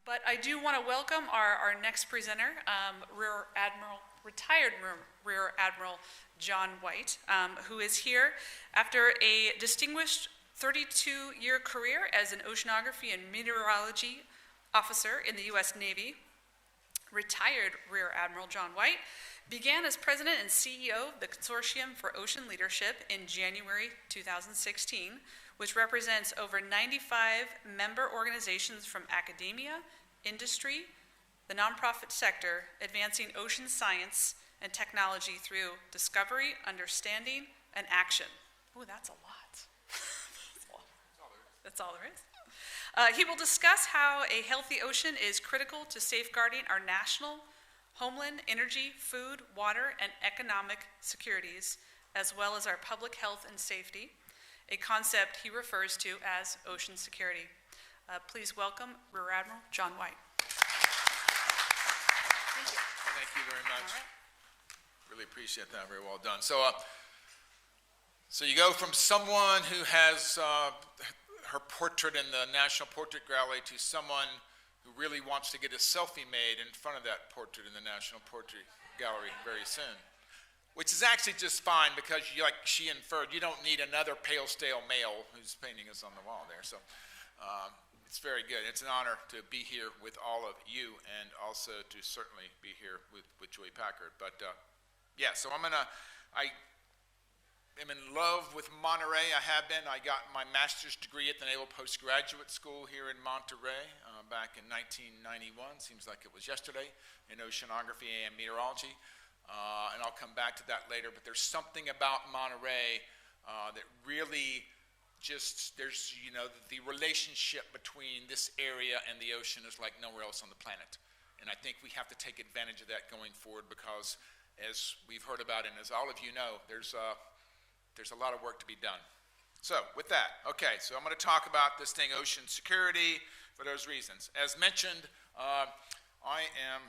But I do want to welcome our next presenter, retired Rear Admiral Jon White, who is here after a distinguished 32-year career as an oceanography and meteorology officer in the U.S. Navy. Retired Rear Admiral Jon White began as president and CEO of the Consortium for Ocean Leadership in January 2016, which represents over 95 member organizations from academia, industry, the nonprofit sector, advancing ocean science and technology through discovery, understanding, and action. Oh, that's a lot. That's all there is. He will discuss how a healthy ocean is critical to safeguarding our national, homeland, energy, food, water, and economic securities, as well as our public health and safety, a concept he refers to as ocean security. Please welcome Rear Admiral Jon White. Thank you. Thank you very much. All right. Really appreciate that. Very well done. So you go from someone who has her portrait in the National Portrait Gallery to someone who really wants to get a selfie made in front of that portrait in the National Portrait Gallery very soon. Which is actually just fine because, like she inferred, you don't need another pale, stale male whose painting is on the wall there. So it's very good. It's an honor to be here with all of you and also to certainly be here with Julie Packard. But yeah, so I am in love with Monterey. I have been. I got my master's degree at the Naval Postgraduate School here in Monterey back in 1991. Seems like it was yesterday, in oceanography and meteorology. And I'll come back to that later, but there's something about Monterey that really just, there's, the relationship between this area and the ocean is like nowhere else on the planet. And I think we have to take advantage of that going forward because, as we've heard about and as all of you know, there's a lot of work to be done. So with that, okay, so I'm going to talk about this thing, ocean security, for those reasons. As mentioned, I am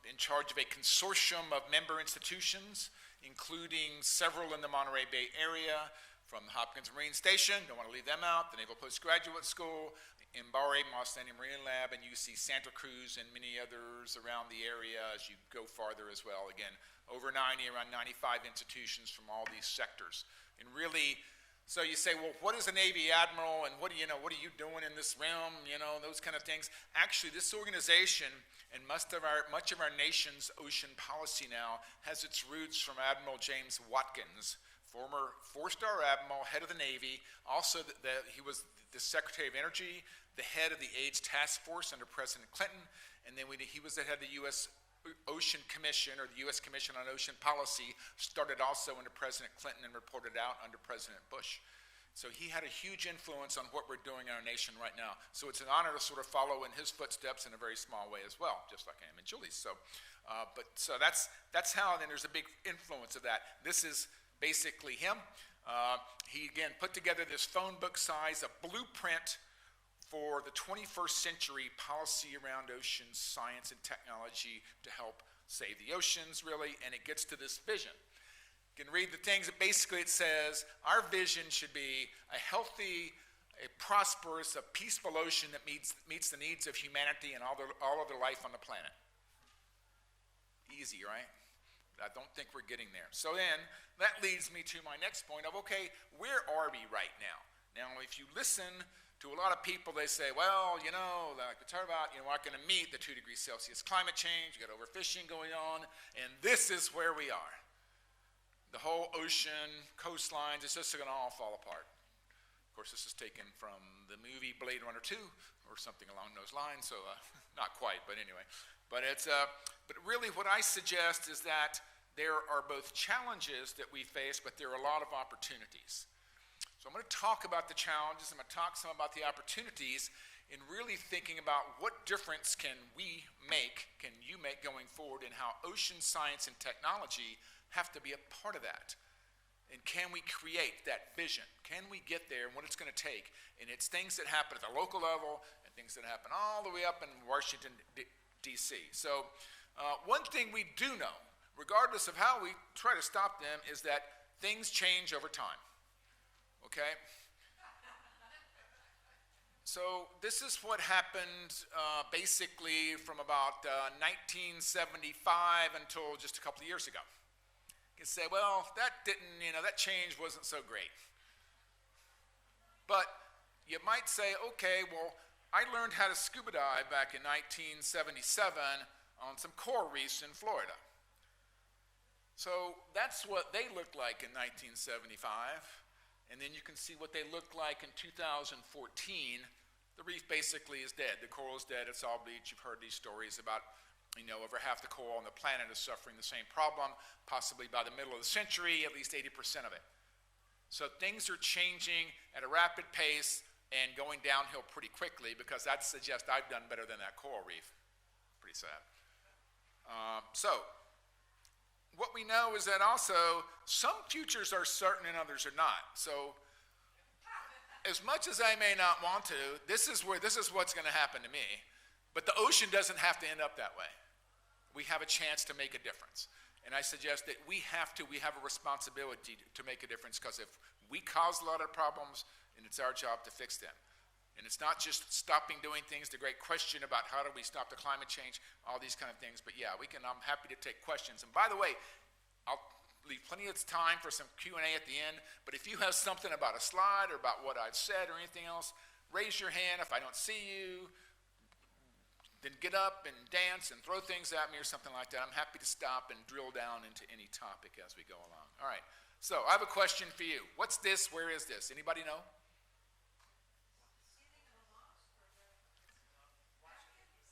in charge of a consortium of member institutions, including several in the Monterey Bay area, from the Hopkins Marine Station, don't want to leave them out, the Naval Postgraduate School, Mbare Mostaney Marine Lab, and UC Santa Cruz, and many others around the area as you go farther as well. Again, over 90, around 95 institutions from all these sectors. And really, so you say, well, what is a Navy Admiral, and what are you doing in this realm, those kind of things. Actually, this organization and much of our nation's ocean policy now has its roots from Admiral James Watkins, former four-star admiral, head of the Navy. Also, he was the Secretary of Energy, the head of the AIDS Task Force under President Clinton, and then he was the head of the U.S. Ocean Commission, or the U.S. Commission on Ocean Policy, started also under President Clinton and reported out under President Bush. So he had a huge influence on what we're doing in our nation right now. So it's an honor to sort of follow in his footsteps in a very small way as well, just like I am in Julie's. So, so that's how. Then there's a big influence of that. This is basically him. He again put together this phone book size, a blueprint for the 21st century policy around ocean science and technology to help save the oceans, really, and it gets to this vision. You can read the things that basically it says, our vision should be a healthy, a prosperous, a peaceful ocean that meets the needs of humanity and all other life on the planet. Easy, right? But I don't think we're getting there. So then, that leads me to my next point of, okay, where are we right now? Now, if you listen to a lot of people, they say, well, like we talk about, we're not going to meet the 2 degrees Celsius climate change, you got overfishing going on, and this is where we are. The whole ocean, coastlines, it's just going to all fall apart. Of course, this is taken from the movie Blade Runner 2, or something along those lines, so not quite, but anyway. But really what I suggest is that there are both challenges that we face, but there are a lot of opportunities. So I'm going to talk about the challenges, I'm going to talk some about the opportunities, in really thinking about what difference can you make going forward, and how ocean science and technology have to be a part of that. And can we create that vision? Can we get there and what it's going to take? And it's things that happen at the local level and things that happen all the way up in Washington, D.C. So one thing we do know, regardless of how we try to stop them, is that things change over time. Okay? So this is what happened basically from about 1975 until just a couple of years ago. You can say, well, that didn't, that change wasn't so great. But you might say, okay, well, I learned how to scuba dive back in 1977 on some coral reefs in Florida. So that's what they looked like in 1975. And then you can see what they looked like in 2014. The reef basically is dead. The coral is dead. It's all bleached. You've heard these stories about, over half the coral on the planet is suffering the same problem. Possibly by the middle of the century, at least 80% of it. So things are changing at a rapid pace and going downhill pretty quickly, because that suggests I've done better than that coral reef. Pretty sad. So what we know is that also some futures are certain and others are not. So as much as I may not want to, this is what's going to happen to me. But the ocean doesn't have to end up that way. We have a chance to make a difference. And I suggest that we have a responsibility to make a difference, because if we cause a lot of problems, and it's our job to fix them. And it's not just stopping doing things, the great question about how do we stop the climate change, all these kind of things. But yeah, I'm happy to take questions. And by the way, I'll leave plenty of time for some Q&A at the end, but if you have something about a slide or about what I've said or anything else, raise your hand. If I don't see you, then get up and dance and throw things at me or something like that. I'm happy to stop and drill down into any topic as we go along. All right, so I have a question for you. What's this? Where is this? Anybody know?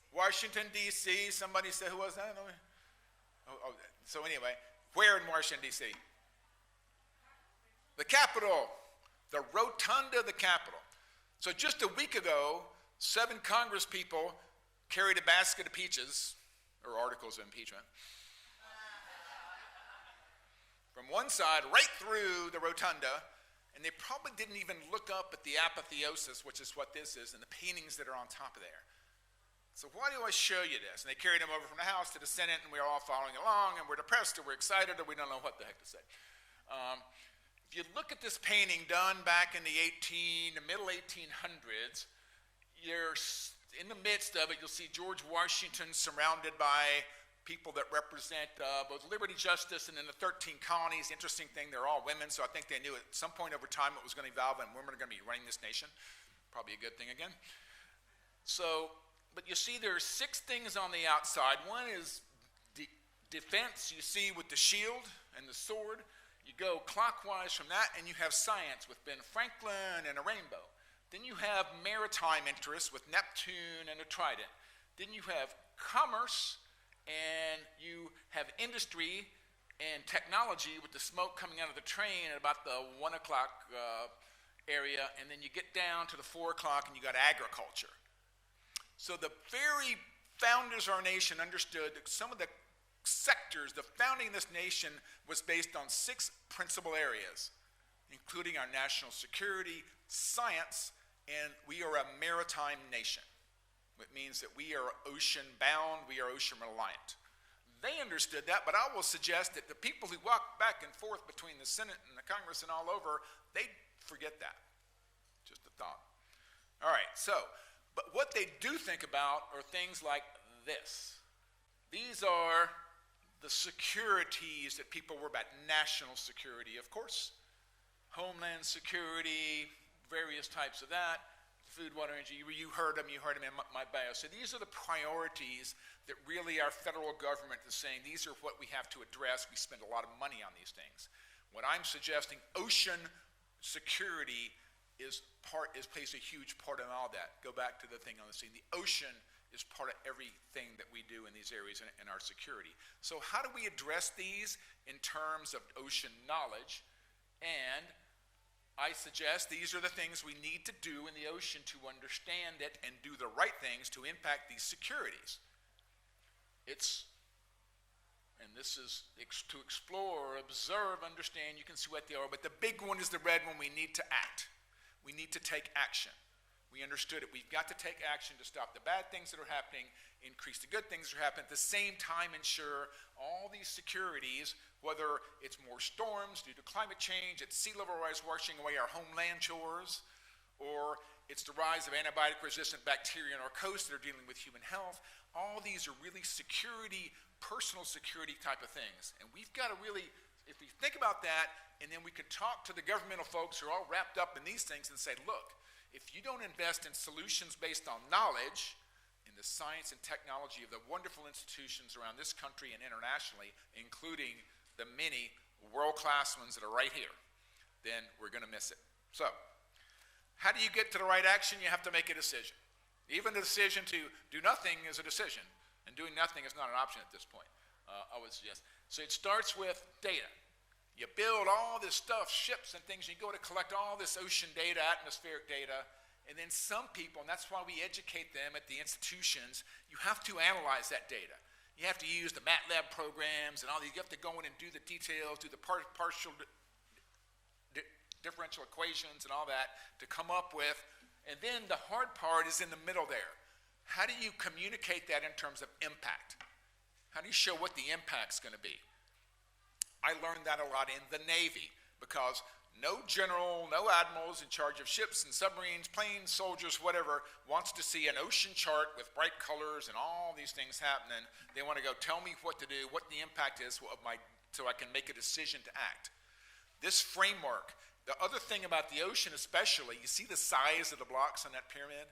Washington, D.C. Somebody said, who was that? So anyway, where in Washington, D.C.? The Capitol, the rotunda of the Capitol. So just a week ago, 7 Congress people carried a basket of peaches, or articles of impeachment, from one side right through the rotunda, and they probably didn't even look up at the apotheosis, which is what this is, and the paintings that are on top of there. So why do I show you this? And they carried them over from the House to the Senate, and we're all following along, and we're depressed, or we're excited, or we don't know what the heck to say. If you look at this painting done back in the middle 1800s, you're in the midst of it, you'll see George Washington surrounded by people that represent both liberty, justice, and in the 13 colonies. The interesting thing, they're all women, so I think they knew at some point over time it was going to evolve, and women are going to be running this nation. Probably a good thing again. So, but you see there are 6 things on the outside. One is defense, you see, with the shield and the sword. You go clockwise from that, and you have science with Ben Franklin and a rainbow. Then you have maritime interests with Neptune and a trident. Then you have commerce, and you have industry and technology with the smoke coming out of the train at about the 1 o'clock area, and then you get down to the 4 o'clock and you got agriculture. So the very founders of our nation understood that some of the sectors, the founding of this nation was based on 6 principal areas, including our national security, science, and we are a maritime nation. It means that we are ocean bound, we are ocean reliant. They understood that, but I will suggest that the people who walk back and forth between the Senate and the Congress and all over, they forget that. Just a thought. All right, so, but what they do think about are things like this. These are the securities that people were about. National security, of course. Homeland Security, various types of that. Food, water, energy, you heard them in my bio. So these are the priorities that really our federal government is saying, these are what we have to address. We spend a lot of money on these things. What I'm suggesting, ocean security plays a huge part in all that. Go back to the thing on the scene. The ocean is part of everything that we do in these areas in our security. So how do we address these in terms of ocean knowledge? And I suggest these are the things we need to do in the ocean to understand it and do the right things to impact these securities. And this is to explore, observe, understand. You can see what they are, but the big one is the red one. We need to act. We need to take action. We understood it. We've got to take action to stop the bad things that are happening, increase the good things that are happening, at the same time ensure all these securities, whether it's more storms due to climate change, it's sea level rise washing away our homeland shores, or It's the rise of antibiotic-resistant bacteria in our coast that are dealing with human health. All these are really security, personal security type of things. And we've got to really, if we think about that, and then we can talk to the governmental folks who are all wrapped up in these things and say, look, if you don't invest in solutions based on knowledge, in the science and technology of the wonderful institutions around this country and internationally, including the many world-class ones that are right here, then we're going to miss it. So, how do you get to the right action? You have to make a decision. Even the decision to do nothing is a decision, and doing nothing is not an option at this point, I would suggest. So it starts with data. You build all this stuff, ships and things, you go to collect all this ocean data, atmospheric data, and then some people, and that's why we educate them at the institutions, you have to analyze that data. You have to use the MATLAB programs and all these. You have to go in and do the details, do the partial differential equations and all that to come up with, and then the hard part is in the middle there. How do you communicate that in terms of impact? How do you show what the impact's going to be? I learned that a lot in the Navy because no general, no admirals in charge of ships and submarines, planes, soldiers, whatever, wants to see an ocean chart with bright colors and all these things happening. They want to go, tell me what to do, what the impact is of so I can make a decision to act. This framework. The other thing about the ocean especially, you see the size of the blocks on that pyramid?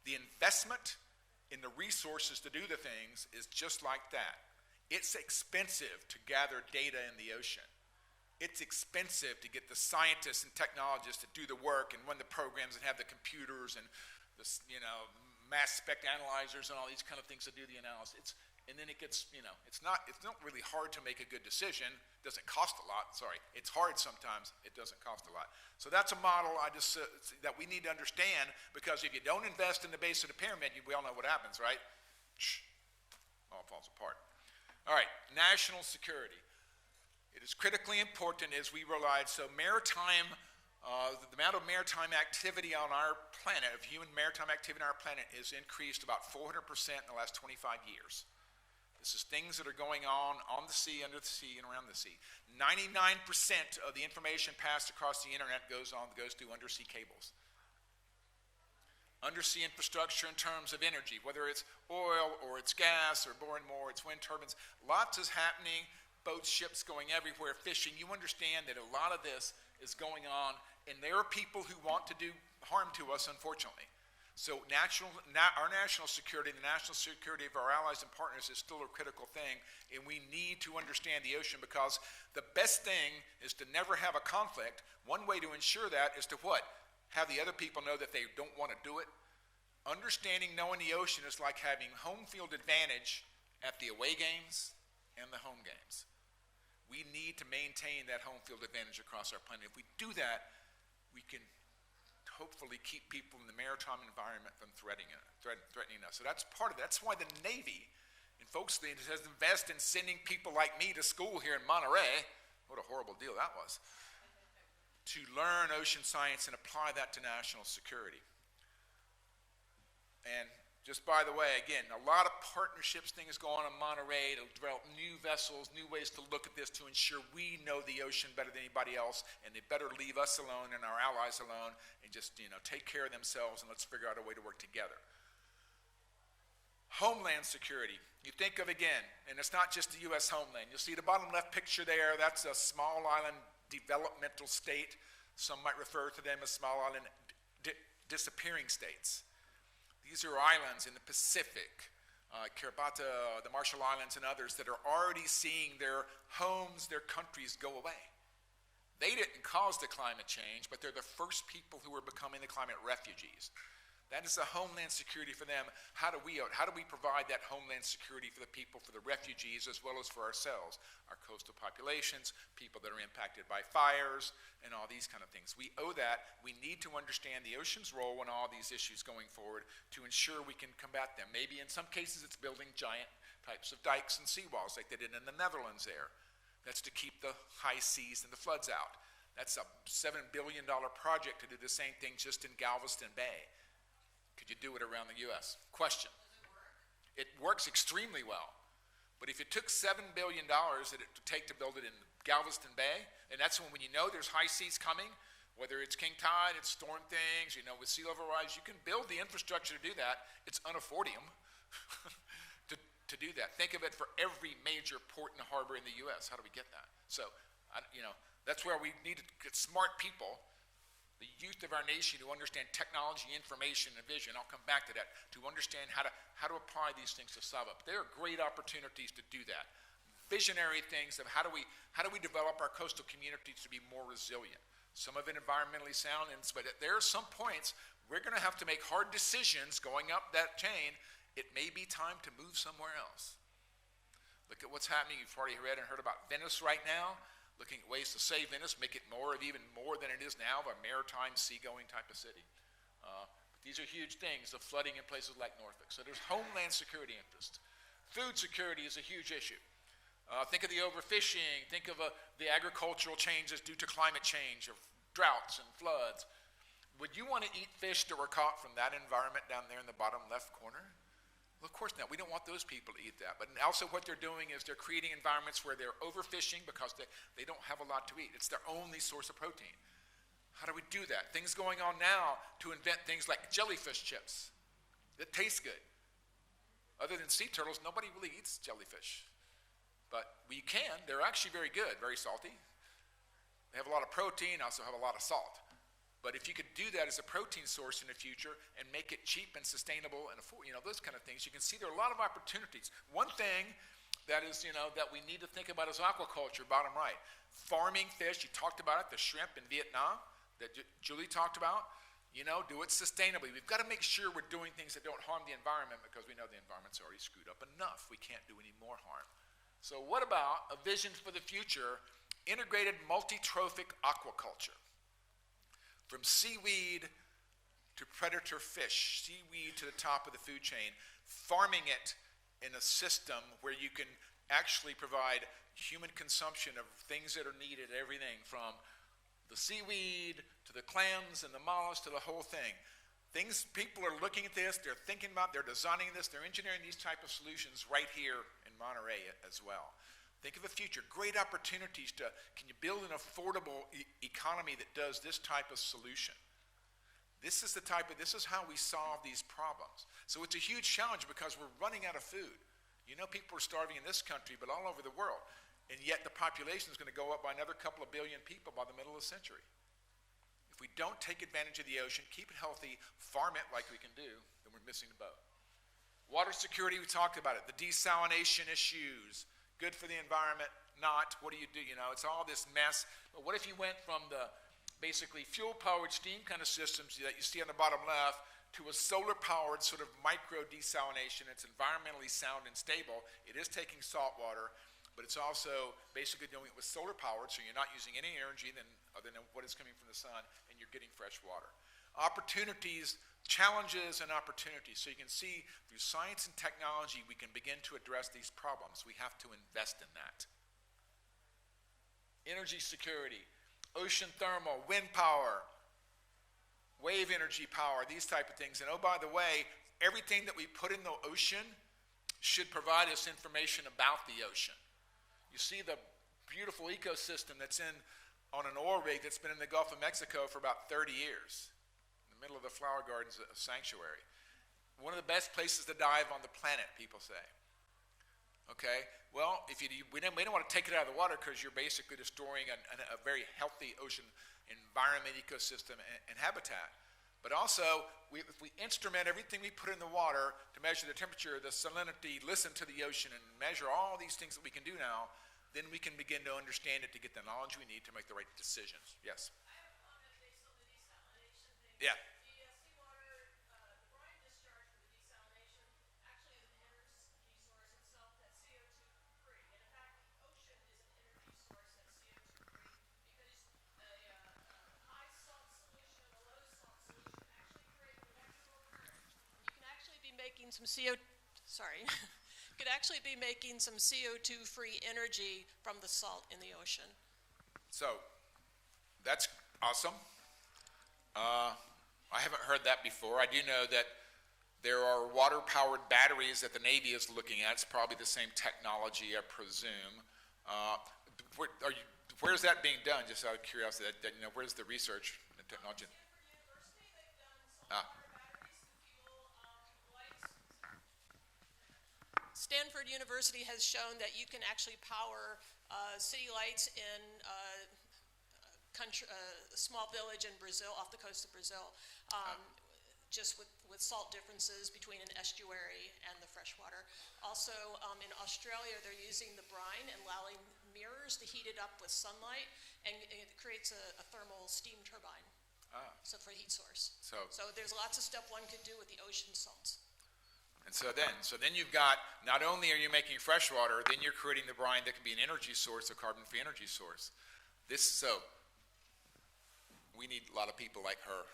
The investment in the resources to do the things is just like that. It's expensive to gather data in the ocean. It's expensive to get the scientists and technologists to do the work and run the programs and have the computers and the, mass spec analyzers and all these kind of things to do the analysis. And then it gets, it's not really hard to make a good decision. It doesn't cost a lot, sorry. It's hard sometimes, it doesn't cost a lot. So that's a model that we need to understand, because if you don't invest in the base of the pyramid, we all know what happens, right? All falls apart. All right, national security. It is critically important as we realize, so maritime, the amount of maritime activity on our planet, of human maritime activity on our planet, is increased about 400% in the last 25 years. This is things that are going on the sea, under the sea, and around the sea. 99% of the information passed across the internet goes through undersea cables. Undersea infrastructure in terms of energy, whether it's oil or it's gas or more and more, it's wind turbines. Lots is happening, boats, ships going everywhere, fishing. You understand that a lot of this is going on, and there are people who want to do harm to us, unfortunately. So our national security, the national security of our allies and partners is still a critical thing, and we need to understand the ocean, because the best thing is to never have a conflict. One way to ensure that is to what? Have the other people know that they don't want to do it. Understanding, knowing the ocean is like having home field advantage at the away games and the home games. We need to maintain that home field advantage across our planet. If we do that, we can hopefully keep people in the maritime environment from threatening us. So that's part of it. That's why the Navy and folks has invested in sending people like me to school here in Monterey. What a horrible deal that was. To learn ocean science and apply that to national security. And just by the way, again, a lot of partnerships things go on in Monterey to develop new vessels, new ways to look at this to ensure we know the ocean better than anybody else, and they better leave us alone and our allies alone and just take care of themselves, and let's figure out a way to work together. Homeland Security. You think of, again, and it's not just the U.S. homeland. You'll see the bottom left picture there. That's a small island developmental state. Some might refer to them as small island disappearing states. These are islands in the Pacific, Kiribati, the Marshall Islands, and others that are already seeing their homes, their countries go away. They didn't cause the climate change, but they're the first people who are becoming the climate refugees. That is a homeland security for them. How do we provide that homeland security for the people, for the refugees, as well as for ourselves, our coastal populations, people that are impacted by fires, and all these kind of things. We owe that. We need to understand the ocean's role in all these issues going forward to ensure we can combat them. Maybe in some cases it's building giant types of dikes and seawalls like they did in the Netherlands there. That's to keep the high seas and the floods out. That's a $7 billion project to do the same thing just in Galveston Bay. Could you do it around the U.S.? Question. Does it work? It works extremely well. But if it took $7 billion that it would take to build it in Galveston Bay, and that's when you know there's high seas coming, Whether it's king tide, it's storm things, with sea level rise, you can build the infrastructure to do that. It's unaffordium to do that. Think of it for every major port and harbor in the U.S. How do we get that? So, that's where we need to get smart people, the youth of our nation, who understand technology, information, and vision. I'll come back to that, to understand how to apply these things to solve it. There are great opportunities to do that. Visionary things of how do we develop our coastal communities to be more resilient. Some of it environmentally sound, but there are some points we're going to have to make hard decisions going up that chain. It may be time to move somewhere else. Look at what's happening. You've already read and heard about Venice right now, looking at ways to save Venice, make it even more than it is now, a maritime seagoing type of city. But these are huge things, the flooding in places like Norfolk. So there's Homeland Security interest. Food security is a huge issue. Think of the overfishing, think of the agricultural changes due to climate change, of droughts and floods. Would you want to eat fish that were caught from that environment down there in the bottom left corner? Well, of course not. We don't want those people to eat that. But also what they're doing is they're creating environments where they're overfishing because they don't have a lot to eat. It's their only source of protein. How do we do that? Things going on now to invent things like jellyfish chips that taste good. Other than sea turtles, nobody really eats jellyfish. But we can. They're actually very good, very salty. They have a lot of protein, also have a lot of salt. But if you could do that as a protein source in the future and make it cheap and sustainable and those kind of things, you can see there are a lot of opportunities. One thing that is, that we need to think about is aquaculture, bottom right. Farming fish, you talked about it, the shrimp in Vietnam that Julie talked about. Do it sustainably. We've got to make sure we're doing things that don't harm the environment because we know the environment's already screwed up enough. We can't do any more harm. So what about a vision for the future, integrated multitrophic aquaculture? From seaweed to predator fish, seaweed to the top of the food chain, farming it in a system where you can actually provide human consumption of things that are needed, everything from the seaweed to the clams and the mollusks to the whole thing. People are looking at this, they're thinking about, they're designing this, they're engineering these type of solutions right here in Monterey as well. Think of a future, great opportunities can you build an affordable economy that does this type of solution? This is how we solve these problems. So it's a huge challenge because we're running out of food. People are starving in this country, but all over the world. And yet the population is going to go up by another couple of billion people by the middle of the century. If we don't take advantage of the ocean, keep it healthy, farm it like we can do, then we're missing the boat. Water security, we talked about it. The desalination issues. Good for the environment, not. What do? It's all this mess. But what if you went from the basically fuel-powered steam kind of systems that you see on the bottom left to a solar-powered sort of micro desalination? It's environmentally sound and stable. It is taking salt water, but it's also basically doing it with solar-powered, so you're not using any energy other than what is coming from the sun, and you're getting fresh water. Opportunities, challenges, and opportunities. So you can see through science and technology we can begin to address these problems. We have to invest in that. Energy security, ocean thermal, wind power, wave energy power, these type of things. And oh, by the way, everything that we put in the ocean should provide us information about the ocean. You see the beautiful ecosystem that's on an oil rig that's been in the Gulf of Mexico for about 30 years. Middle of the flower gardens sanctuary. One of the best places to dive on the planet, people say. Okay, well, we don't want to take it out of the water because you're basically destroying a very healthy ocean environment, ecosystem, and habitat. But also, if we instrument everything we put in the water to measure the temperature, the salinity, listen to the ocean, and measure all these things that we can do now, then we can begin to understand it to get the knowledge we need to make the right decisions. Yes? Yeah. The seawater, the brine discharge from the desalination actually is an energy source itself that's CO2 free. And in fact, the ocean is an energy source that's CO2 free because the high salt solution and the low salt solution actually create the maximum return. You can actually be making some could actually be making some CO2 free energy from the salt in the ocean. So that's awesome. I haven't heard that before. I do know that there are water-powered batteries that the Navy is looking at. It's probably the same technology, I presume. Where's that being done? Just out of curiosity, where's the research technology. Stanford University, they've done some Ah. solar batteries to fuel lights. Stanford University has shown that you can actually power city lights in a small village in Brazil, off the coast of Brazil, just with salt differences between an estuary and the freshwater. Also, in Australia, they're using the brine and allowing mirrors to heat it up with sunlight, and it creates a thermal steam turbine. So for a heat source. So there's lots of stuff one could do with the ocean salts. And so then you've got, not only are you making fresh water, then you're creating the brine that can be an energy source, a carbon-free energy source. We need a lot of people like her.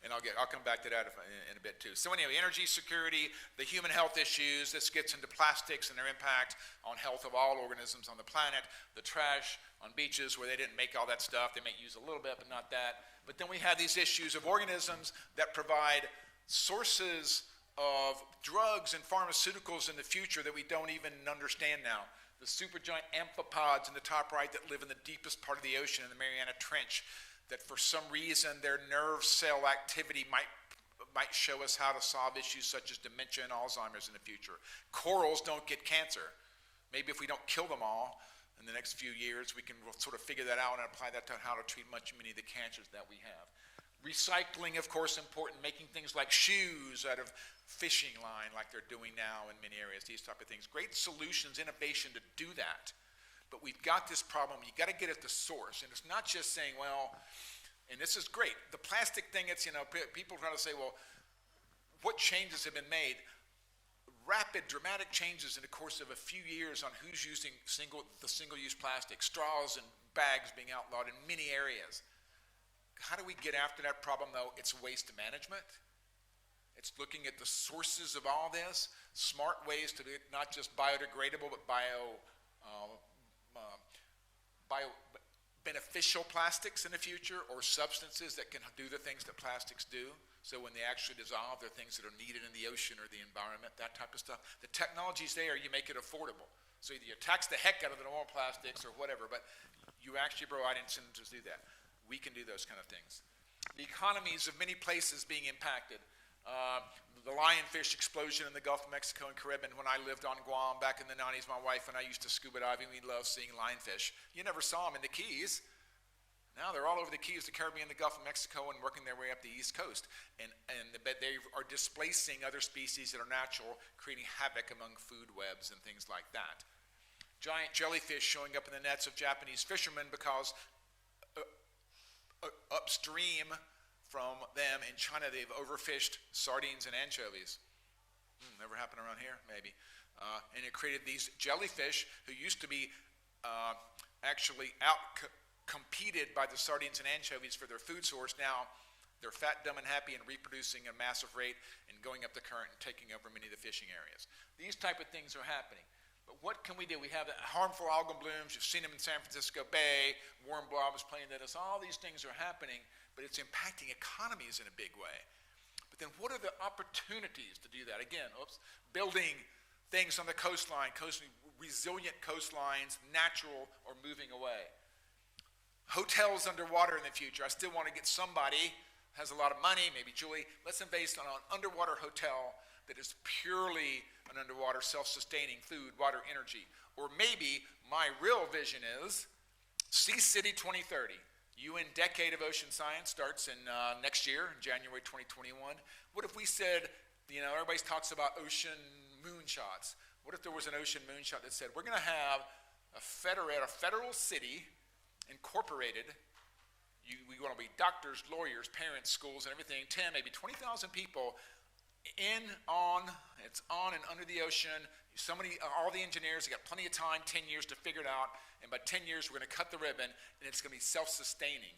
And I'll come back to that in a bit too. So anyway, energy security, the human health issues, this gets into plastics and their impact on health of all organisms on the planet, the trash on beaches where they didn't make all that stuff, they may use a little bit but not that. But then we have these issues of organisms that provide sources of drugs and pharmaceuticals in the future that we don't even understand now. The supergiant amphipods in the top right that live in the deepest part of the ocean in the Mariana Trench, that for some reason their nerve cell activity might show us how to solve issues such as dementia and Alzheimer's in the future. Corals don't get cancer. Maybe if we don't kill them all in the next few years, we'll sort of figure that out and apply that to how to treat many of the cancers that we have. Recycling, of course, important, making things like shoes out of fishing line like they're doing now in many areas, these type of things. Great solutions, innovation to do that. But we've got this problem. You've got to get at the source. And it's not just saying, well, and this is great. The plastic thing, it's, people try to say, well, what changes have been made? Rapid, dramatic changes in the course of a few years on who's using the single-use plastic, straws and bags being outlawed in many areas. How do we get after that problem, though? It's waste management. It's looking at the sources of all this, smart ways to do it, not just biodegradable, but beneficial plastics in the future, or substances that can do the things that plastics do. So when they actually dissolve, they're things that are needed in the ocean or the environment, that type of stuff. The technology's there, you make it affordable. So either you tax the heck out of the normal plastics or whatever, but you actually provide incentives to do that. We can do those kind of things. The economies of many places being impacted. The Lionfish Explosion in the Gulf of Mexico and Caribbean. When I lived on Guam back in the 90s, my wife and I used to scuba diving. We loved seeing lionfish. You never saw them in the Keys. Now they're all over the Keys, the Caribbean, the Gulf of Mexico, and working their way up the East Coast. And they are displacing other species that are natural, creating havoc among food webs and things like that. Giant jellyfish showing up in the nets of Japanese fishermen because upstream from them in China, they've overfished sardines and anchovies. Never happened around here, maybe. And it created these jellyfish who used to be actually out-competed by the sardines and anchovies for their food source. Now they're fat, dumb, and happy and reproducing at a massive rate and going up the current and taking over many of the fishing areas. These type of things are happening. But what can we do? We have harmful algal blooms. You've seen them in San Francisco Bay. Warren Blob is playing at us. All these things are happening, but it's impacting economies in a big way. But then what are the opportunities to do that? Again, building things on the coastline, resilient coastlines, natural or moving away. Hotels underwater in the future. I still want to get somebody who has a lot of money, maybe Julie. Let's invest on an underwater hotel that is purely an underwater self-sustaining food, water, energy. Or maybe my real vision is Sea City 2030. UN Decade of Ocean Science starts in next year, in January 2021. What if we said, everybody talks about ocean moonshots. What if there was an ocean moonshot that said, we're going to have a federal city incorporated. We want to be doctors, lawyers, parents, schools, and everything. 10, maybe 20,000 people it's on and under the ocean. All the engineers, they got plenty of time, 10 years to figure it out. And by 10 years, we're going to cut the ribbon, and it's going to be self-sustaining.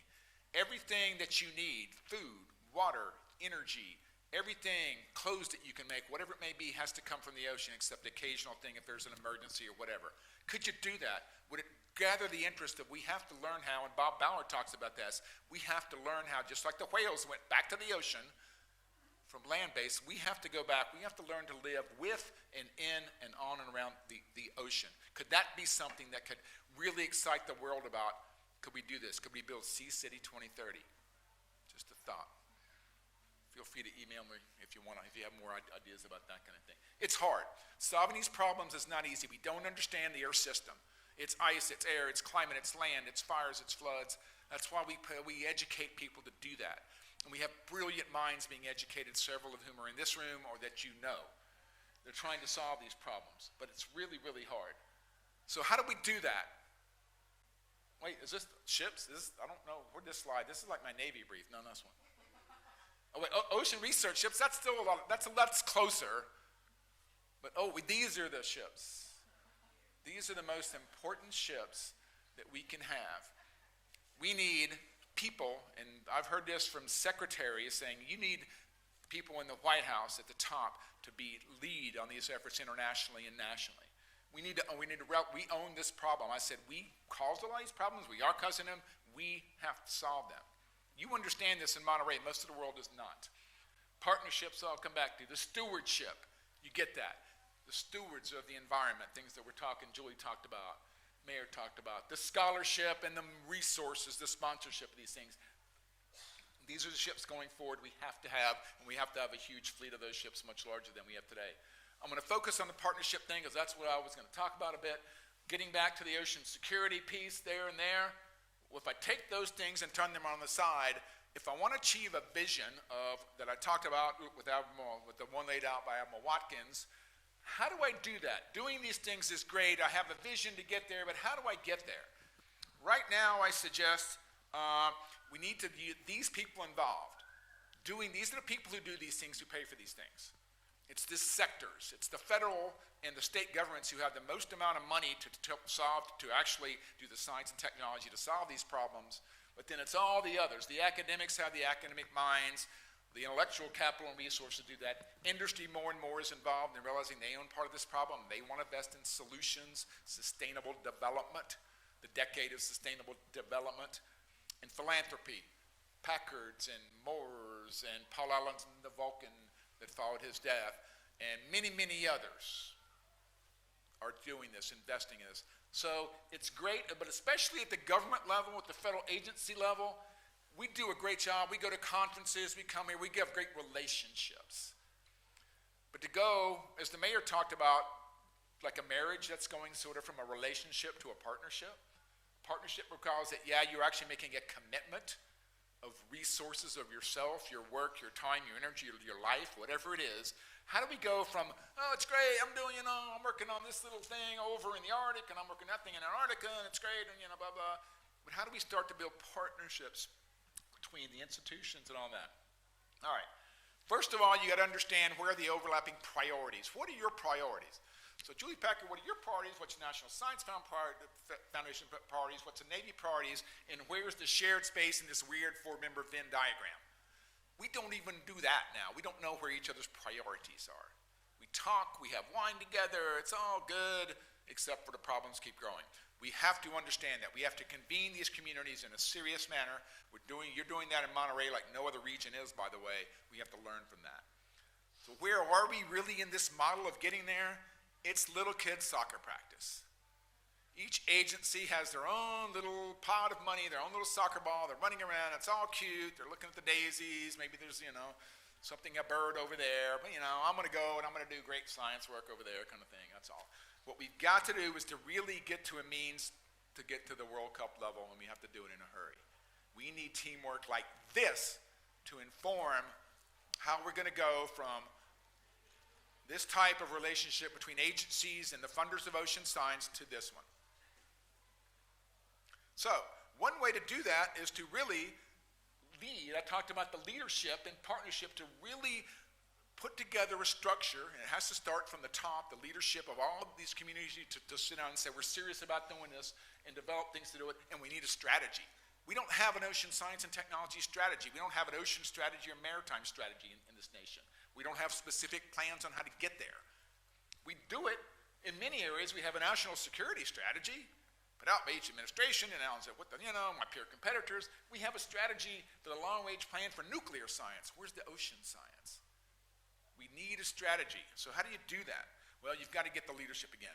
Everything that you need, food, water, energy, everything, clothes that you can make, whatever it may be, has to come from the ocean, except the occasional thing if there's an emergency or whatever. Could you do that? Would it gather the interest that we have to learn how, and Bob Ballard talks about this, we have to learn how, just like the whales went back to the ocean from land-based, we have to go back, we have to learn to live with and in and on and around the ocean. Could that be something that could really excite the world about Could we do this? Could we build Sea City 2030? Just a thought. Feel free to email me if you want, if you have more ideas about that kind of thing. It's hard. Solving these problems is not easy. We don't understand the Earth system. It's ice, it's air, it's climate, it's land, it's fires, it's floods. That's why we educate people to do that. And we have brilliant minds being educated, several of whom are in this room or that you know. They're trying to solve these problems, but it's really, really hard. So how do we do that? Wait, is this ships? I don't know. Where'd this slide? This is like my Navy brief. No, this one. Oh, wait, ocean research ships, that's still a lot. That's closer. But these are the ships. These are the most important ships that we can have. We need people, and I've heard this from secretaries saying, you need people in the White House at the top to be lead on these efforts internationally and nationally. We own this problem. I said, we caused a lot of these problems, we are causing them, we have to solve them. You understand this in Monterey, most of the world does not. Partnerships, I'll come back to. The stewardship, you get that. The stewards of the environment, things that we're talking, Julie talked about, Mayor talked about. The scholarship and the resources, the sponsorship of these things. These are the ships going forward we have to have, and we have to have a huge fleet of those ships, much larger than we have today. I'm going to focus on the partnership thing because that's what I was going to talk about a bit. Getting back to the ocean security piece there and there, well, if I take those things and turn them on the side, if I want to achieve a vision of that I talked about with the one laid out by Admiral Watkins, how do I do that? Doing these things is great. I have a vision to get there, but how do I get there? Right now, I suggest we need to get these people involved. These are the people who do these things, who pay for these things. It's the sectors. It's the federal and the state governments who have the most amount of money to actually do the science and technology to solve these problems. But then it's all the others. The academics have the academic minds. The intellectual capital and resources do that. Industry more and more is involved in realizing they own part of this problem. They want to invest in solutions, sustainable development, the decade of sustainable development, and philanthropy. Packards and Moores and Paul Allen's and the Vulcan that followed his death, and many, many others are doing this, investing in this. So it's great, but especially at the government level, at the federal agency level, we do a great job. We go to conferences, we come here, we have great relationships. But to go, as the mayor talked about, like a marriage that's going sort of from a relationship to a partnership. Partnership requires that, yeah, you're actually making a commitment of resources of yourself, your work, your time, your energy, your life, whatever it is. How do we go from, oh, it's great, I'm working on this little thing over in the Arctic, and I'm working that thing in Antarctica, and it's great, and blah, blah. But how do we start to build partnerships between the institutions and all that? All right. First of all, you got to understand where are the overlapping priorities. What are your priorities? So Julie Packard, what are your priorities? What's your National Science Foundation priorities? What's the Navy priorities? And where's the shared space in this weird four-member Venn diagram? We don't even do that now. We don't know where each other's priorities are. We talk, we have wine together, it's all good, except for the problems keep growing. We have to understand that. We have to convene these communities in a serious manner. You're doing that in Monterey like no other region is, by the way. We have to learn from that. So where are we really in this model of getting there? It's little kids' soccer practice. Each agency has their own little pot of money, their own little soccer ball. They're running around. It's all cute. They're looking at the daisies. Maybe there's, a bird over there. But, I'm going to go and I'm going to do great science work over there kind of thing. That's all. What we've got to do is to really get to a means to get to the World Cup level, and we have to do it in a hurry. We need teamwork like this to inform how we're going to go from this type of relationship between agencies and the funders of ocean science to this one. So, one way to do that is to really lead. I talked about the leadership and partnership to really put together a structure, and it has to start from the top, the leadership of all of these communities to sit down and say, we're serious about doing this and develop things to do it, and we need a strategy. We don't have an ocean science and technology strategy. We don't have an ocean strategy or maritime strategy in this nation. We don't have specific plans on how to get there. We do it in many areas. We have a national security strategy, put out by each administration, and Alan said, my peer competitors. We have a strategy for the long-range plan for nuclear science. Where's the ocean science? We need a strategy. So how do you do that? Well, you've got to get the leadership again.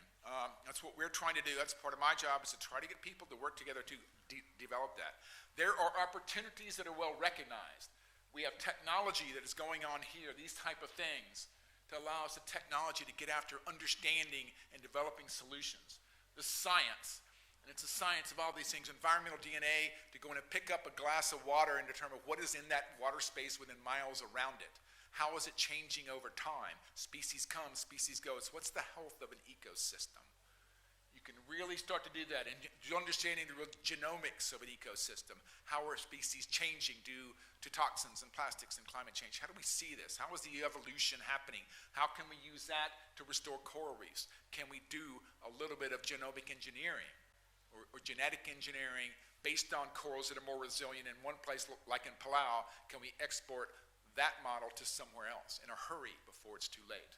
That's what we're trying to do. That's part of my job, is to try to get people to work together to develop that. There are opportunities that are well recognized. We have technology that is going on here, these type of things, to allow us the technology to get after understanding and developing solutions. The science, and it's the science of all these things, environmental DNA, to go in and pick up a glass of water and determine what is in that water space within miles around it. How is it changing over time? Species come, species goes. What's the health of an ecosystem? You can really start to do that, and understanding the real genomics of an ecosystem. How are species changing due to toxins and plastics and climate change? How do we see this? How is the evolution happening? How can we use that to restore coral reefs? Can we do a little bit of genomic engineering or genetic engineering based on corals that are more resilient in one place, like in Palau? Can we export that model to somewhere else in a hurry before it's too late?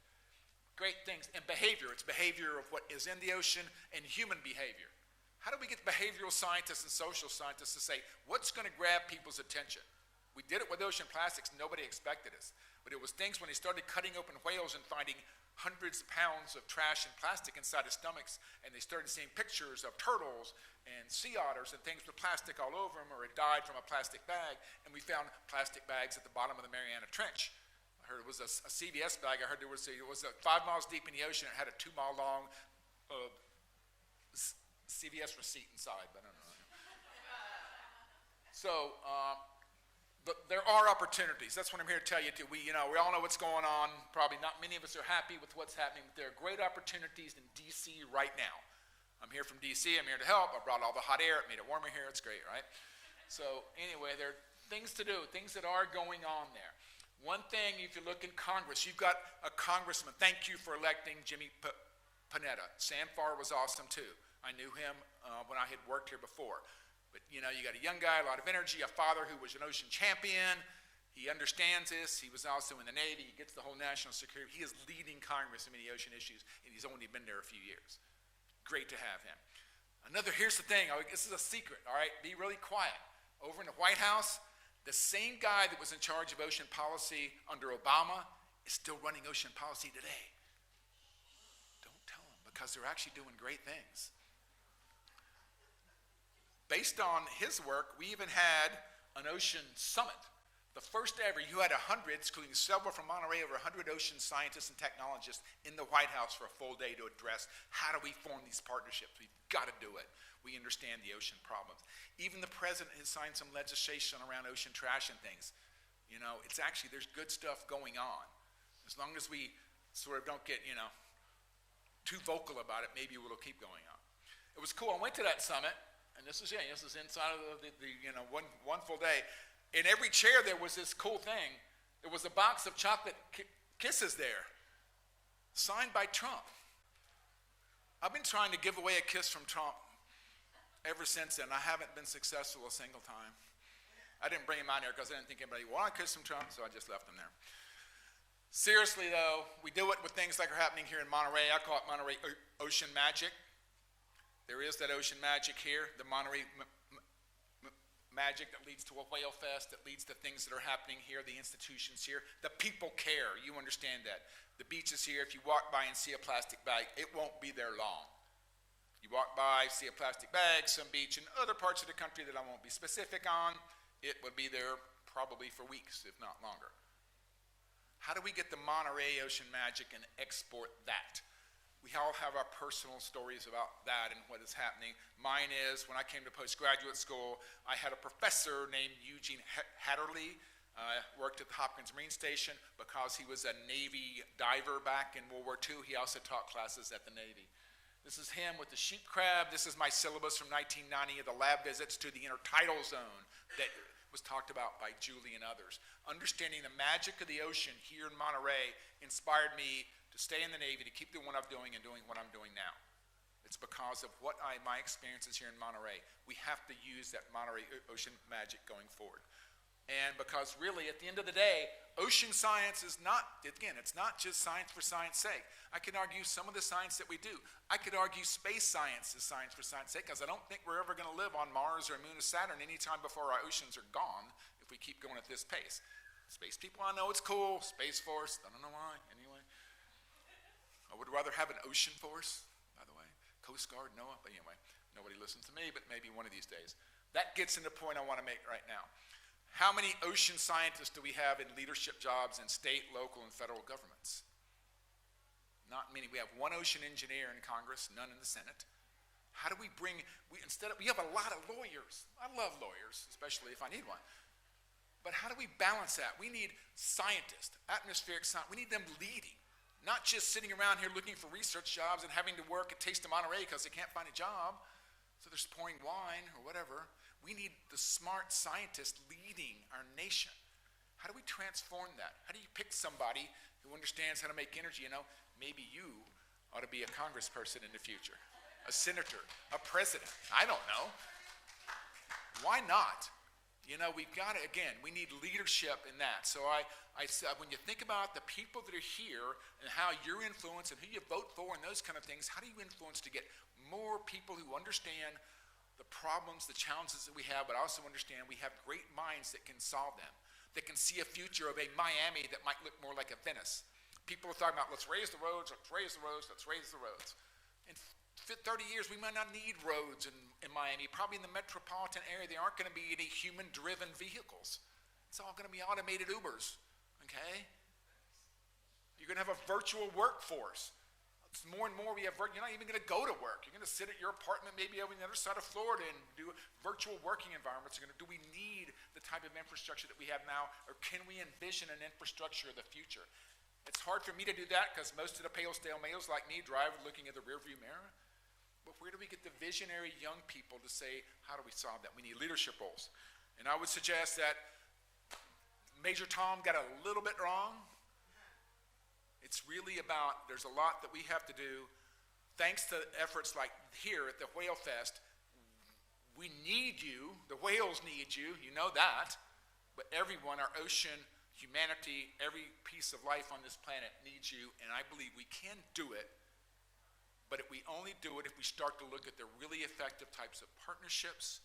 Great things. And behavior, it's behavior of what is in the ocean and human behavior. How do we get behavioral scientists and social scientists to say, what's going to grab people's attention? We did it with ocean plastics, nobody expected us. But it was things when they started cutting open whales and finding hundreds of pounds of trash and plastic inside of stomachs, and they started seeing pictures of turtles and sea otters and things with plastic all over them, or it died from a plastic bag, and we found plastic bags at the bottom of the Mariana Trench. I heard it was a CVS bag. I heard it was 5 miles deep in the ocean. It had a 2-mile long CVS receipt inside, but I don't know. So, but there are opportunities. That's what I'm here to tell you too. We all know what's going on. Probably not many of us are happy with what's happening, but there are great opportunities in DC right now. I'm here from DC. I'm here to help. I brought all the hot air. It made it warmer here. It's great, right? So anyway, there are things to do, things that are going on there. One thing, if you look in Congress, you've got a congressman. Thank you for electing Jimmy Panetta. Sam Farr was awesome too. I knew him when I had worked here before. But you got a young guy, a lot of energy, a father who was an ocean champion. He understands this. He was also in the Navy. He gets the whole national security. He is leading Congress in many ocean issues, and he's only been there a few years. Great to have him. Here's the thing. This is a secret, all right? Be really quiet. Over in the White House, the same guy that was in charge of ocean policy under Obama is still running ocean policy today. Don't tell him, because they're actually doing great things. Based on his work, we even had an ocean summit. The first ever. You had 100, including several from Monterey, over 100 ocean scientists and technologists in the White House for a full day to address how do we form these partnerships. We've got to do it. We understand the ocean problems. Even the president has signed some legislation around ocean trash and things. It's actually, there's good stuff going on. As long as we sort of don't get, too vocal about it, maybe it'll keep going on. It was cool. I went to that summit, and this is inside of the one full day. In every chair there was this cool thing. There was a box of chocolate kisses there, signed by Trump. I've been trying to give away a kiss from Trump ever since then. I haven't been successful a single time. I didn't bring him out here because I didn't think anybody wanted a kiss from Trump, so I just left him there. Seriously though, we do it with things like are happening here in Monterey. I call it Monterey Ocean Magic. There is that ocean magic here, the Monterey magic that leads to a Whalefest, that leads to things that are happening here, the institutions here. The people care, you understand that. The beaches here, if you walk by and see a plastic bag, it won't be there long. You walk by, see a plastic bag, some beach in other parts of the country that I won't be specific on, it would be there probably for weeks, if not longer. How do we get the Monterey ocean magic and export that? We all have our personal stories about that and what is happening. Mine is, when I came to postgraduate school, I had a professor named Eugene Hatterley. Worked at the Hopkins Marine Station because he was a Navy diver back in World War II. He also taught classes at the Navy. This is him with the sheep crab. This is my syllabus from 1990 of the lab visits to the intertidal zone that was talked about by Julie and others. Understanding the magic of the ocean here in Monterey inspired me to stay in the Navy, to keep doing what I'm doing and doing what I'm doing now. It's because of my experiences here in Monterey. We have to use that Monterey ocean magic going forward. And because really, at the end of the day, ocean science is not, again, it's not just science for science sake. I can argue some of the science that we do. I could argue space science is science for science sake, because I don't think we're ever going to live on Mars or moon or Saturn anytime before our oceans are gone if we keep going at this pace. Space people, I know it's cool. Space Force, I don't know why, anyway. I would rather have an ocean force, by the way, Coast Guard, NOAA, but anyway, nobody listens to me, but maybe one of these days. That gets into the point I want to make right now. How many ocean scientists do we have in leadership jobs in state, local, and federal governments? Not many. We have one ocean engineer in Congress, none in the Senate. How do we bring, we have a lot of lawyers. I love lawyers, especially if I need one. But how do we balance that? We need scientists, atmospheric science. We need them leading, not just sitting around here looking for research jobs and having to work at Taste of Monterey because they can't find a job. So they're pouring wine or whatever. We need the smart scientists leading our nation. How do we transform that? How do you pick somebody who understands how to make energy? You know, maybe you ought to be a congressperson in the future, a senator, a president. I don't know. Why not? You know, we've got to, again, we need leadership in that. So when you think about the people that are here and how you're influenced and who you vote for and those kind of things, how do you influence to get more people who understand the problems, the challenges that we have, but also understand we have great minds that can solve them, that can see a future of a Miami that might look more like a Venice. People are talking about, let's raise the roads, let's raise the roads, let's raise the roads. In 30 years, we might not need roads in Miami. Probably in the metropolitan area, there aren't going to be any human-driven vehicles. It's all going to be automated Ubers, okay? You're going to have a virtual workforce. It's more and more you're not even going to go to work. You're going to sit at your apartment maybe over on the other side of Florida and do virtual working environments. Do we need the type of infrastructure that we have now, or can we envision an infrastructure of the future? It's hard for me to do that because most of the pale stale males like me drive looking at the rearview mirror. But where do we get the visionary young people to say, how do we solve that? We need leadership roles. And I would suggest that Major Tom got a little bit wrong. It's really about, there's a lot that we have to do. Thanks to efforts like here at the Whalefest, we need you. The whales need you. You know that. But everyone, our ocean, humanity, every piece of life on this planet needs you. And I believe we can do it. But if we only do it if we start to look at the really effective types of partnerships,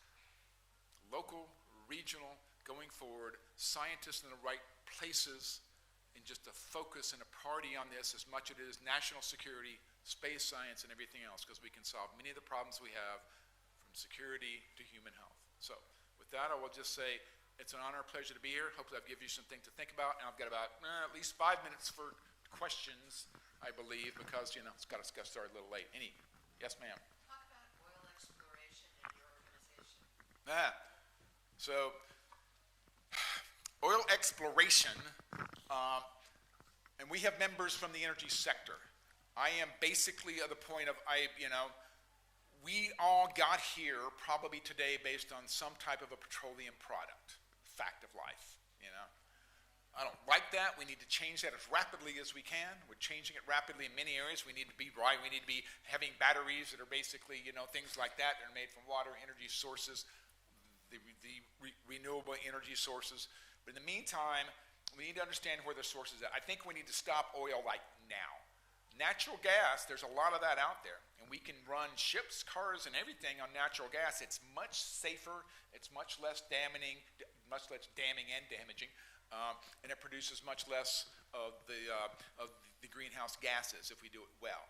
local, regional, going forward, scientists in the right places, and just a focus and a priority on this as much as it is national security, space science, and everything else, because we can solve many of the problems we have from security to human health. So with that, I will just say it's an honor and pleasure to be here. Hopefully I've given you something to think about, and I've got about at least 5 minutes for questions, I believe, because, you know, it's got started a little late. Yes, ma'am? Talk about oil exploration in your organization. So oil exploration, and we have members from the energy sector. I am basically at the point of, we all got here probably today based on some type of a petroleum product, fact of life, you know. I don't like that. We need to change that as rapidly as we can. We're changing it rapidly in many areas. We need to be right. We need to be having batteries that are basically, things like that are made from water energy sources, the renewable energy sources. But in the meantime, we need to understand where the source is at. I think we need to stop oil like now. Natural gas, there's a lot of that out there. And we can run ships, cars, and everything on natural gas. It's much safer. It's much less damaging and damaging. And it produces much less of the greenhouse gases if we do it well.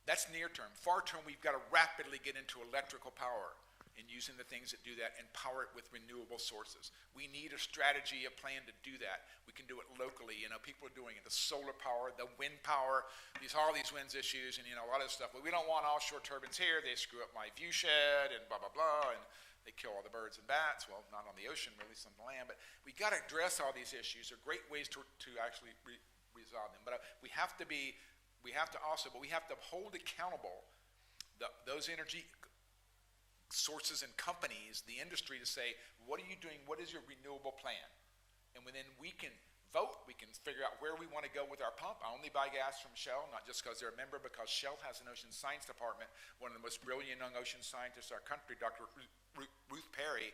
That's near term. Far term, we've got to rapidly get into electrical power and using the things that do that and power it with renewable sources. We need a strategy, a plan to do that. We can do it locally. People are doing it. The solar power, the wind power, all these winds issues, and a lot of stuff. But we don't want offshore turbines here. They screw up my view shed and blah, blah, blah, and they kill all the birds and bats. Well, not on the ocean, really, some on the land. But we got to address all these issues. There are great ways to actually resolve them. But we have to hold accountable those energy sources and companies, the industry, to say, what are you doing? What is your renewable plan? And then we can vote. We can figure out where we want to go with our pump. I only buy gas from Shell, not just because they're a member, because Shell has an ocean science department. One of the most brilliant young ocean scientists in our country, Dr. Ruth Perry,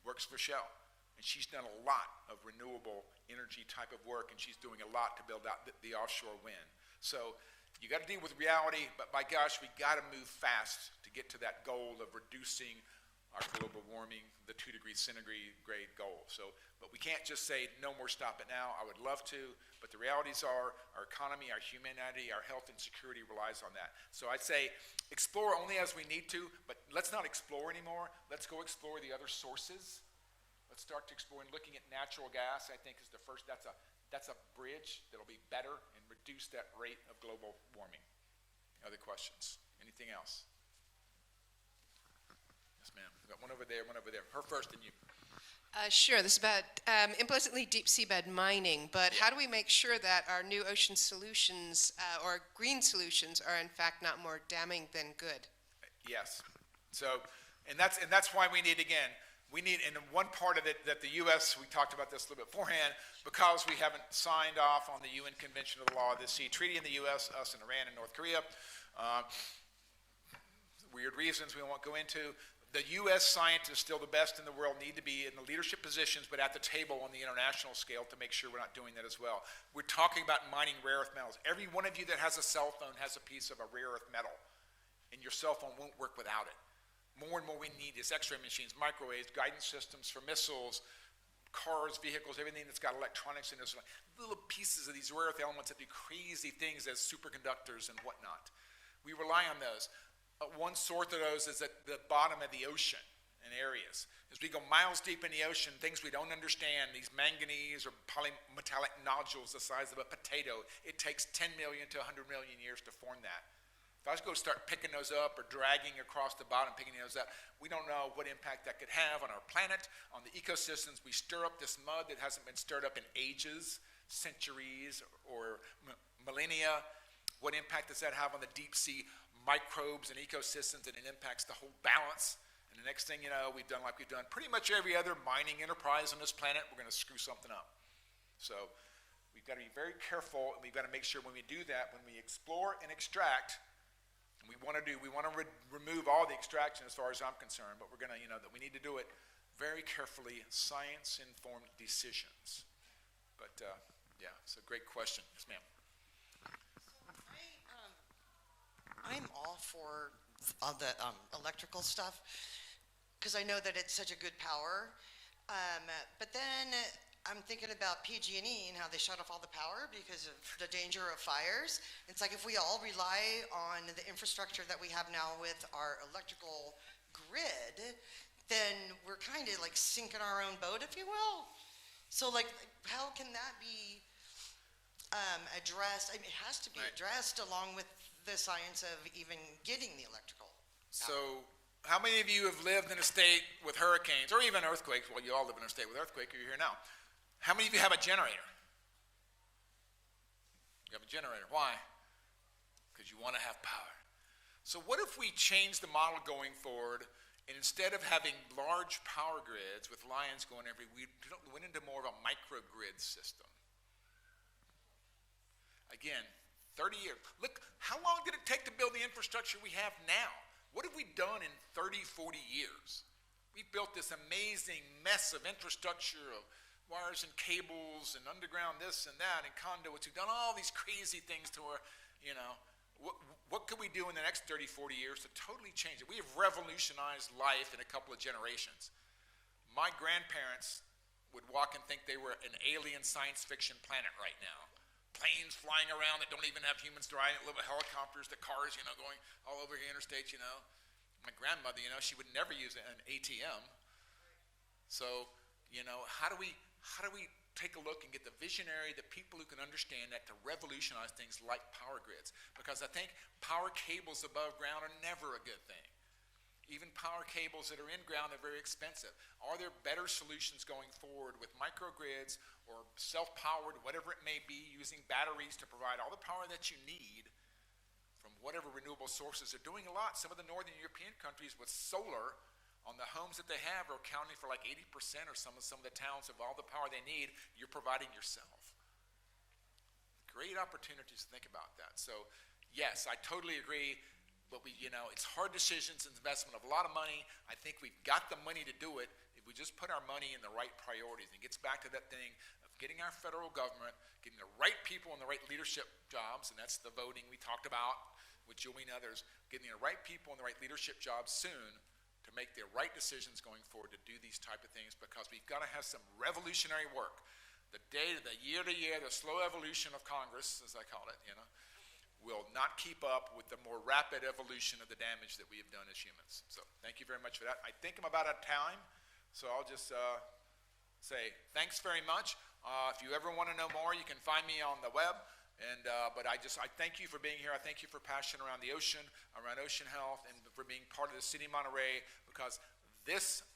works for Shell. And she's done a lot of renewable energy type of work, and she's doing a lot to build out the offshore wind. So you got to deal with reality, but by gosh, we got to move fast to get to that goal of reducing our global warming, the 2-degree centigrade goal. So, but we can't just say no more, stop it now. I would love to, but the realities are our economy, our humanity, our health and security relies on that. So I'd say explore only as we need to, but let's not explore anymore. Let's go explore the other sources. Let's start to explore, and looking at natural gas, I think, is the first. That's a bridge that'll be better and reduce that rate of global warming. Other questions? Anything else? Yes, ma'am. We've got one over there, one over there. Her first, and you. Sure. This is about implicitly deep seabed mining, but how do we make sure that our new ocean solutions or green solutions are in fact not more damning than good? Yes. So, and that's why we need, again, we need, and one part of it that the U.S., we talked about this a little bit beforehand, because we haven't signed off on the UN Convention of the Law of the Sea Treaty in the U.S., us and Iran and North Korea, weird reasons we won't go into. The U.S. scientists, still the best in the world, need to be in the leadership positions, but at the table on the international scale to make sure we're not doing that as well. We're talking about mining rare earth metals. Every one of you that has a cell phone has a piece of a rare earth metal, and your cell phone won't work without it. More and more we need is X-ray machines, microwaves, guidance systems for missiles, cars, vehicles, everything that's got electronics in it. Little pieces of these rare earth elements that do crazy things as superconductors and whatnot. We rely on those. One source of those is at the bottom of the ocean in areas. As we go miles deep in the ocean, things we don't understand, these manganese or polymetallic nodules the size of a potato, it takes 10 million to 100 million years to form that. If I was going to start picking those up or dragging across the bottom, picking those up, we don't know what impact that could have on our planet, on the ecosystems. We stir up this mud that hasn't been stirred up in ages, centuries, or millennia. What impact does that have on the deep sea microbes and ecosystems, and it impacts the whole balance? And the next thing you know, we've done like we've done pretty much every other mining enterprise on this planet, we're going to screw something up. So we've got to be very careful, and we've got to make sure when we do that, when we explore and extract, and we want to remove all the extraction as far as I'm concerned, but we're going to, that we need to do it very carefully, science-informed decisions. But yeah, it's a great question. Yes, ma'am. I'm all for the electrical stuff because I know that it's such a good power. But then I'm thinking about PG&E and how they shut off all the power because of the danger of fires. It's like if we all rely on the infrastructure that we have now with our electrical grid, then we're kind of like sinking our own boat, if you will. So like, how can that be addressed? I mean, it has to be addressed along with the science of even getting the electrical power. So how many of you have lived in a state with hurricanes or even earthquakes? Well, you all live in a state with earthquake, you're here now. How many of you have a generator? You have a generator. Why? Because you want to have power. So what if we change the model going forward, and instead of having large power grids with lines going we went into more of a microgrid system? Again, 30 years. Look, how long did it take to build the infrastructure we have now? What have we done in 30, 40 years? We built this amazing mess of infrastructure, of wires and cables and underground this and that and conduits. We've done all these crazy things to where, what could we do in the next 30, 40 years to totally change it? We have revolutionized life in a couple of generations. My grandparents would walk and think they were an alien science fiction planet right now. Planes flying around that don't even have humans driving, little helicopters, the cars, going all over the interstates, My grandmother, she would never use an ATM. So, how do we take a look and get the visionary, the people who can understand that to revolutionize things like power grids? Because I think power cables above ground are never a good thing. Even power cables that are in ground are very expensive. Are there better solutions going forward with microgrids or self-powered, whatever it may be, using batteries to provide all the power that you need from whatever renewable sources? They're doing a lot. Some of the northern European countries with solar on the homes that they have are accounting for like 80% or some of the towns of all the power they need. You're providing yourself. Great opportunities to think about that. So yes, I totally agree. But it's hard decisions and investment of a lot of money. I think we've got the money to do it if we just put our money in the right priorities. It gets back to that thing of getting our federal government, getting the right people in the right leadership jobs, and that's the voting we talked about with Julie and others, getting the right people in the right leadership jobs soon to make the right decisions going forward to do these type of things, because we've got to have some revolutionary work. The year to year, the slow evolution of Congress, as I call it, will not keep up with the more rapid evolution of the damage that we have done as humans. So thank you very much for that. I think I'm about out of time, so I'll just say thanks very much. If you ever want to know more, you can find me on the web. But I thank you for being here. I thank you for passion around the ocean, around ocean health, and for being part of the city of Monterey, because this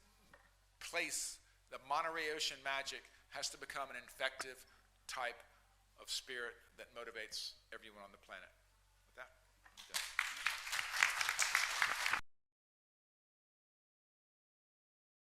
place, the Monterey Ocean Magic, has to become an infective type of spirit that motivates everyone on the planet.